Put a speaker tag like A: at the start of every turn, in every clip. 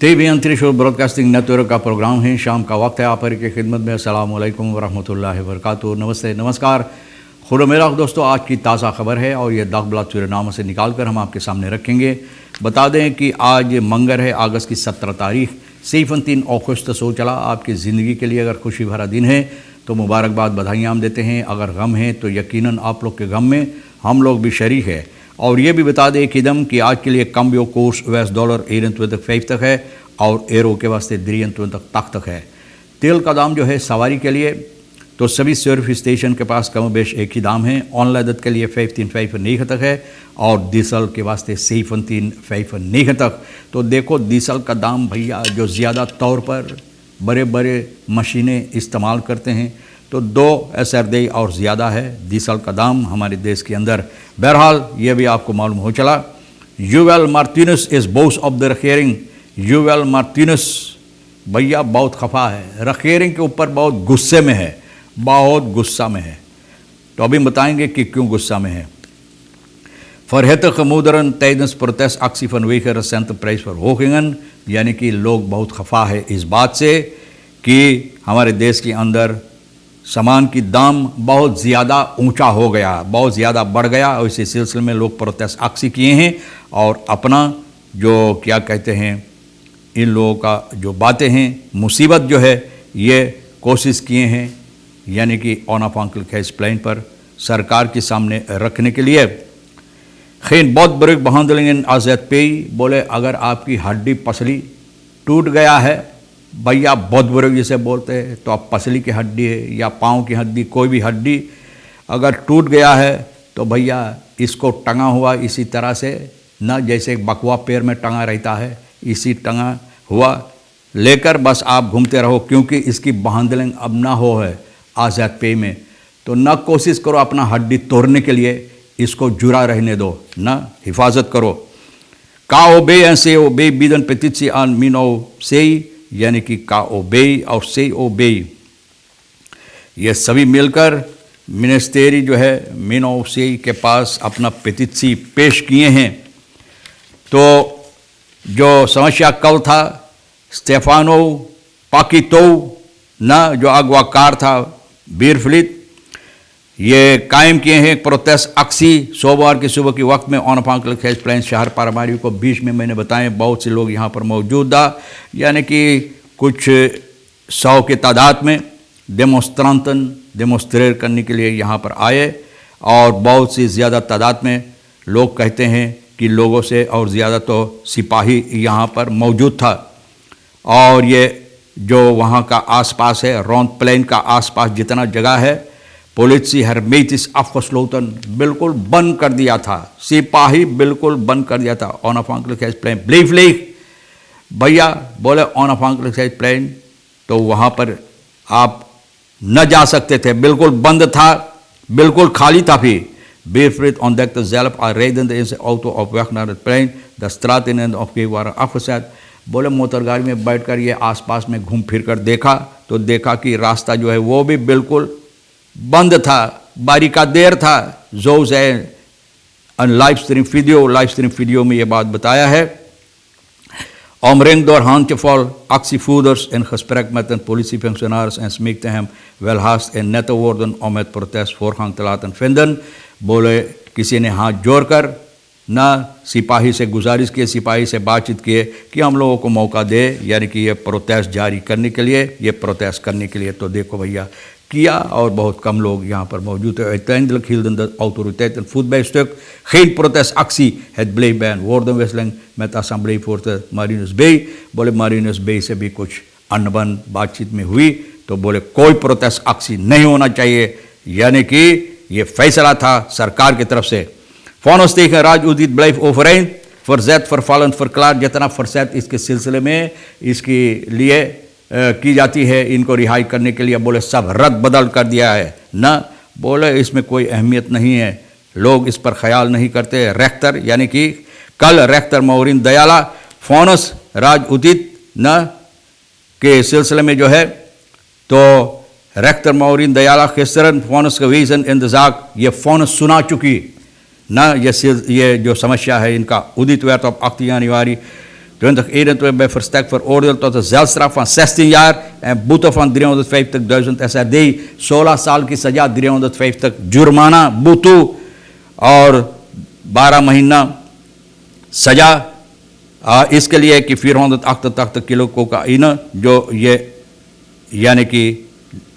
A: TV अंतरिक्ष और broadcasting network का प्रोग्राम है। शाम का वक्त है। आप की खिदमत में अस्सलाम वालेकुम वरहमतुल्लाहि वबरकातुहू। नमस्ते, नमस्कार, खुद मेरा दोस्तों। आज की ताज़ा खबर है और ये दागब्लाद सूरनामा से निकाल कर हम आपके सामने रखेंगे। बता दें कि आज मंगर है, अगस्त की 17 तारीख, 17 अगस्त सो चला। आपकी ज़िंदगी के लिए अगर खुशी भरा दिन है तो मुबारकबाद, बधाइयाँ हम देते हैं। अगर गम है तो यकीनन आप लोग के गम में हम लोग भी शरीक है। और ये भी बता दें किदम कि आज के लिए कम्बियो कोर्स $1 21 तक है और एरो के वास्ते 23 तक है। तेल का दाम जो है सवारी के लिए तो सभी सर्विस स्टेशन के पास कम बेश एक ही दाम है। ऑनलाइन के लिए 15 तक है और डीजल के वास्ते 17 तक। तो देखो डीजल का दाम भैया जो ज़्यादा तौर पर बड़े बड़े मशीनें इस्तेमाल करते हैं तो 2 SRD और ज़्यादा है डीजल का दाम हमारे देश के अंदर। बहरहाल ये भी आपको मालूम हो चला। Uvel Martinus is boss of the रखेरिंग। यूवेल मार्टिनस भैया बहुत खफा है, रखेरिंग के ऊपर बहुत गुस्से में है, बहुत गुस्सा में है। तो अभी बताएंगे कि क्यों गुस्सा में है। Verhitte gemoederen tijdens protestactie vanwege recente prijsverhogingen, यानी कि लोग बहुत खफा है इस बात से कि हमारे देश के अंदर सामान की दाम बहुत ज़्यादा ऊंचा हो गया, बहुत ज़्यादा बढ़ गया और इसी सिलसिले में लोग प्रोटेस्ट एक्सी किए हैं और अपना जो क्या कहते हैं इन लोगों का जो बातें हैं, मुसीबत जो है ये कोशिश किए हैं, यानी कि onafhankelijk प्लान पर सरकार के सामने रखने के लिए। geen botbrug behandelingen AZP, बोले अगर आपकी हड्डी पसली टूट गया है भैया, बॉटब्रुग जिसे बोलते हैं, तो आप पसली की हड्डी है या पाँव की हड्डी, कोई भी हड्डी अगर टूट गया है तो भैया इसको टंगा हुआ इसी तरह से ना, जैसे बकवा पैर में टंगा रहता है, इसी टंगा हुआ लेकर बस आप घूमते रहो, क्योंकि इसकी बहांदलिंग अब ना हो है AZP में। तो ना कोशिश करो अपना हड्डी तोड़ने के लिए, इसको जुड़ा रहने दो, ना हिफाजत करो। KOB en COB bieden petitie aan MINOC, यानी कि KOB और COB ये सभी मिलकर मिनिस्ट्री जो है MINOC के पास अपना पेटिशी पेश किए हैं। तो जो समस्या कल था स्टेफानो पाकितो ना, जो अगवाकार था बीरफलित, ये कायम किए हैं प्रोटेस्ट एक्सी सोमवार की सुबह के वक्त में onafhankelijk प्लान शहर पारामारी को बीच में मैंने बताया बहुत से लोग यहाँ पर मौजूद था, यानी कि कुछ 100 की तादाद में डेमोस्ट्रेट करने के लिए यहाँ पर आए और बहुत सी ज़्यादा तादाद में लोग कहते हैं कि लोगों से और ज़्यादा तो सिपाही यहाँ पर मौजूद था। और ये जो वहाँ का आसपास है, रौंद प्लेन का आसपास जितना जगह है, पुलिस hermetisch afgesloten, बिल्कुल बंद कर दिया था, सिपाही बिल्कुल बंद कर दिया था। onafhankelijk प्लान bleef leeg भैया, बोले onafhankelijk प्लान तो वहाँ पर आप न जा सकते थे, बिल्कुल बंद था, बिल्कुल खाली था। फिर Beerfried ontdekte zelf al rijdende in zijn auto op weg naar het plein, de straten in de omgeving waren afgezet। बोले मोटरगाड़ी में बैठकर ये आसपास में घूम फिर कर देखा तो देखा कि रास्ता जो है वो भी बिल्कुल बंद था, बारिकादेर था। जो है लाइव स्ट्रीम वीडियो में ये बात बताया है। Omringd door handjevol actievoerders in gesprek met een politiefunctionaris en smeekte hem welhaast in nette woorden om het protest voorgang te laten vinden। बोले किसी ने हाथ जोड़कर ना सिपाही से गुजारिश किए, सिपाही से बातचीत किए कि हम लोगों को मौका दे, यानी कि ये प्रोटेस्ट जारी करने के लिए, ये प्रोटेस्ट करने के लिए। तो देखो भैया किया और बहुत कम लोग यहाँ पर मौजूद है। Uiteindelijk hielden de autoriteiten voet bij stuk, geen protestactie, het bleef bij een woordenwisseling met assembleevoorzitter Marinus B। बोले Marinus B से भी कुछ अनबन बातचीत में हुई तो बोले कोई प्रोटेस्ट एक्सी नहीं होना चाहिए, यानी कि ये फैसला था सरकार की तरफ से। Vonnis tegen Raj Udit blijft overeind, verzet vervallend verklaard। जितना फरसत इसके सिलसिले में इसके लिए की जाती है, इनको रिहाई करने के लिए, बोले सब रद्द बदल कर दिया है ना, बोले इसमें कोई अहमियत नहीं है, लोग इस पर ख्याल नहीं करते। रेख्तर यानी कि कल रेख्तर मौरीन दयाला फोनस राज उदित न के सिलसिले में जो है तो रेख्तर मौरीन दयाला खिसरन फोनस gewezen in de zaak, ये फोनस सुना चुकी ना, ये जो समस्या है इनका। उदित werd op 18 januari 2021 bij verstek veroordeeld tot een celstraf van 16 jaar en boete van 350.000 SRD, 16 साल की सजा, 350 जुर्माना, बूतू और 12 महीना सजा इसके लिए कि 488 किलो कोकाइन जो ये यानी कि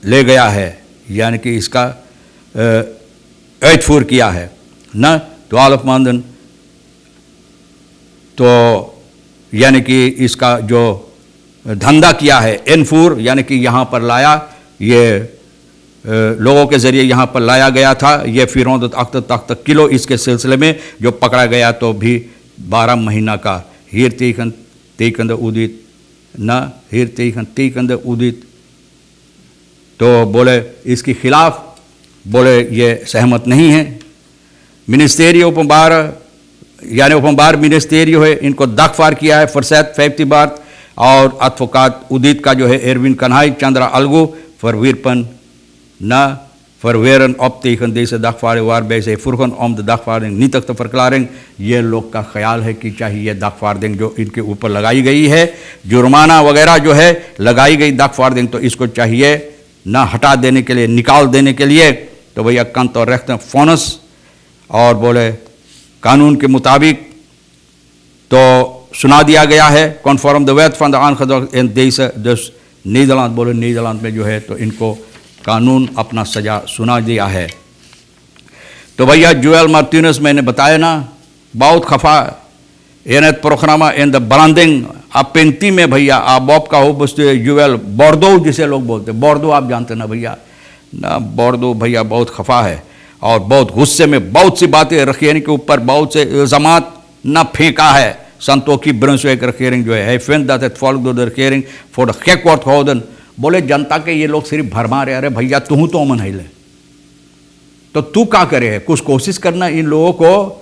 A: ले गया है, यानी कि इसका ऐतफूर किया है न 12 मंदन, तो यानी कि इसका जो धंधा किया है एनफूर, यानी कि यहाँ पर लाया, ये लोगों के ज़रिए यहाँ पर लाया गया था, ये 488 किलो इसके सिलसिले में जो पकड़ा गया तो भी 12 महीना का हीर तीकंद उदित न हीर तीकंद उदित, तो बोले इसके खिलाफ बोले ये सहमत नहीं है। मिनिस्टेरियो उपबार यानी उपबार मिनिस्टेरियो है, इनको दखफार किया है फरसैत फैफ्तिबात और अदवोकात उदित का जो है एरविन कन्हाई चंद्रा अलगू फरवीरपन न फरवेरन op tegen deze dagvaarding waarbij zij vroegen om de dagvaarding nietig te verklaren। ये लोग का ख्याल है कि चाहिए दगफार्दिंग जो इनके ऊपर लगाई गई है, जुर्माना वगैरह जो है लगाई गई दगफार्दिंग, तो इसको चाहिए ना हटा देने के लिए, निकाल देने के लिए। तो भैया कंत और रेख्त फोनस और बोले कानून के मुताबिक तो सुना दिया गया है conform the wait for the आनखद इन देश नीदरलैंड, बोले नीदरलैंड में जो है तो इनको कानून अपना सजा सुना दिया है। तो भैया जोएल मार्टिनेज मैंने बताया ना, बहुत खफा इन प्रोग्रामा इन द ब्रांडिंग अपेंटी में भैया आप बॉब का हो बसते जोएल बोर्दो जिसे लोग बोलते हैं, बोर्दो आप जानते ना भैया ना, बोर्दो भैया बहुत खफा है और बहुत गुस्से में बहुत सी बातें रखियन के ऊपर बहुत से इल्ज़ामात न फेंका है। संतों की ब्रंसवेक रखियरिंग जो है फिन दैट एट फॉलो द रखियरिंग फॉर द हैकवर्थ होदन, बोले जनता के ये लोग सिर्फ भरमा रहे, अरे भैया तू तो अमन है तो तू क्या करे है, कुछ कोशिश करना इन लोगों को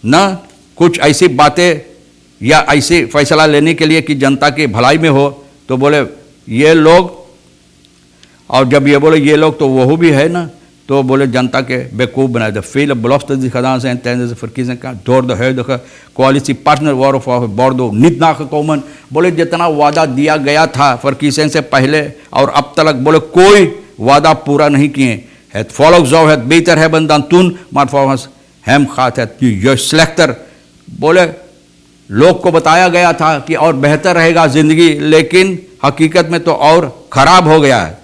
A: न कुछ ऐसी बातें या ऐसे फैसला लेने के लिए कि जनता की भलाई में हो। तो बोले ये लोग, और जब ये बोले ये लोग तो वो भी है ना, तो बोले जनता के बेवकूफ़ बनाए the feel belofte die gedaan zijn tijdens de verkiezingen door de huidige coalitiepartner waarop Bordeaux niet nagekomen। बोले जितना वादा दिया गया था verkiezingen से पहले और अब तक बोले कोई वादा पूरा नहीं किए। Het volk zou het beter hebben dan toen, maar volgens hem gaat het nu juist slechter। बोले लोग को बताया गया था कि और बेहतर रहेगा ज़िंदगी, लेकिन हकीकत में तो और ख़राब हो गया है।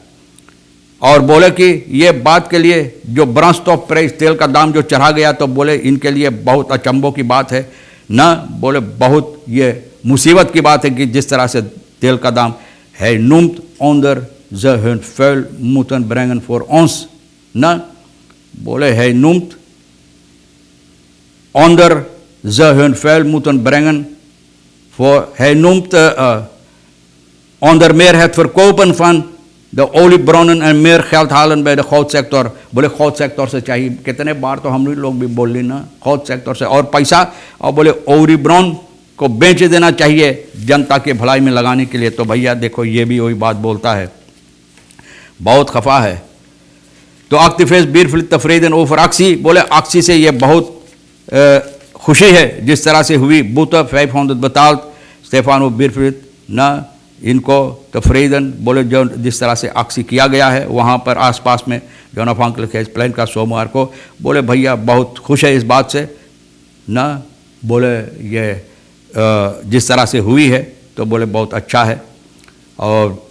A: और बोले कि ये बात के लिए जो ब्रांच ऑफ प्राइस तेल का दाम जो चढ़ा गया, तो बोले इनके लिए बहुत अचंभों की बात है ना, बोले बहुत ये मुसीबत की बात है कि जिस तरह से तेल का दाम है noemt onder ze hun vuil moeten brengen voor ons ना, बोले है noemt onder ze hun vuil moeten brengen voor hij noemt onder meer het verkopen van de oliebronnen en meer geld halen bij de goudsector। बोले गौद sector से चाहिए, कितने बार तो हम लोग भी बोल ली ना, गौद सेक्टर से और पैसा, और बोले ओलिब्रॉन को बेच देना चाहिए जनता के भलाई में लगाने के लिए। तो भैया देखो ये भी वही बात बोलता है, बहुत खफा है। तो एक्टिविस्ट बीरफिलिप तफरीदन ओफर आक्सी, बोले आक्सी से ये बहुत खुशी है जिस तरह से हुई बूत 500 बताल्ट स्टेफानो बीरफिलिप ना, इनको तफरीदन बोले जो जिस तरह से आक्सी किया गया है वहाँ पर आसपास में जोनाफांकल खेज प्लान का सोमवार को। बोले भैया बहुत खुश है इस बात से ना, बोले ये जिस तरह से हुई है तो बोले बहुत अच्छा है। और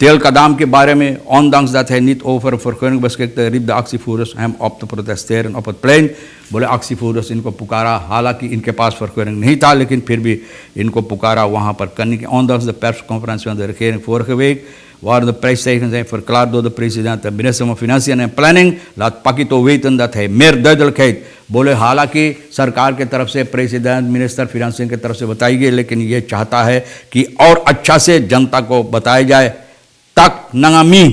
A: तेल का दाम के बारे में ondanks dat hij niet over vergunning beschikte riep de actievoerders hem op te protesteren op het plein। बोले actievoerders इनको पुकारा, हालांकि इनके पास vergunning नहीं था लेकिन फिर भी इनको पुकारा वहाँ पर करने की। ondanks de persconferentie van de regering vorige week waar de prijsstijgingen zijn verklaard door de president en minister van Financiën en Planning, laat Pakito weten dat hij meer duidelijkheid। बोले हालांकि सरकार के तरफ से प्रेसिडेंट मिनिस्टर फिनेंसिंग की तरफ से बताई गई, लेकिन ये चाहता है कि और अच्छा से जनता को बताया जाए। तक नंगामी,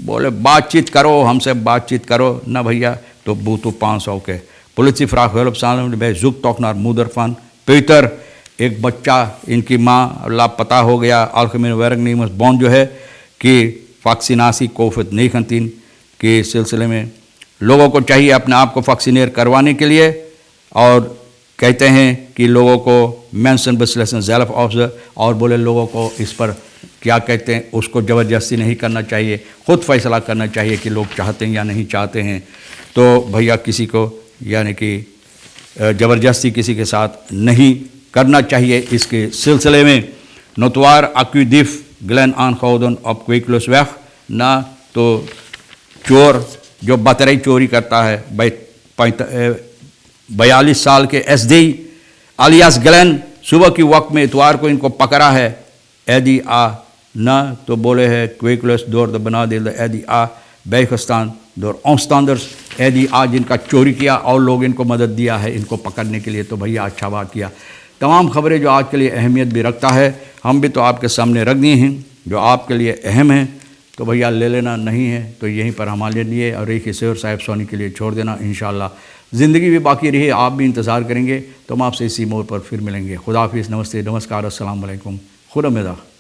A: बोले बातचीत करो हमसे, बातचीत करो ना भैया तो बूतू 500 के पुलिस फ्राक हेल्प साल में जुक टॉकनार मुदरफान पीटर, एक बच्चा इनकी माँ लापता हो गया। अल्कमिन वर्ग नीमस बॉन्ड जो है कि वैक्सीनासी कोविड-19 के सिलसिले में लोगों को चाहिए अपने आप को वैक्सीनेट करवाने के लिए। और कहते हैं कि लोगों को मेंशन बसलेसन ज़ेल्फ ऑफिसर, और बोले लोगों को इस पर क्या कहते हैं, उसको ज़बरदस्ती नहीं करना चाहिए, ख़ुद फैसला करना चाहिए कि लोग चाहते हैं या नहीं चाहते हैं। तो भैया किसी को यानी कि ज़बरदस्ती किसी के साथ नहीं करना चाहिए। इसके सिलसिले में नतवार अक्विदिफ ग्लैन आन खौदन अब क्विकलस वैख ना तो चोर जो बतरई चोरी करता है 42 साल के एसडी अलियास ग्लैन सुबह की वक्त में इतवार को इनको पकड़ा है। एदी आ ना तो बोले है क्विकलस दौर द बना दे एदी आ बेखस्तान दौर औस्तानदर्स एदी आ जिनका चोरी किया और लोग इनको मदद दिया है इनको पकड़ने के लिए। तो भैया अच्छा बात किया। तमाम खबरें जो आज के लिए अहमियत भी रखता है हम भी तो आपके सामने रख दिए हैं, जो आपके लिए अहम है तो भैया ले लेना, नहीं है तो यहीं पर हमारे लिए और एक शेर साहिब सोनी के लिए छोड़ देना। इंशाअल्लाह ज़िंदगी भी बाकी रही, आप भी इंतज़ार करेंगे तो हम आपसे इसी मोड़ पर फिर मिलेंगे। खुदा हाफिज़, नमस्ते, नमस्कार, अस्सलाम वालेकुम, खुदा मिज़ाह।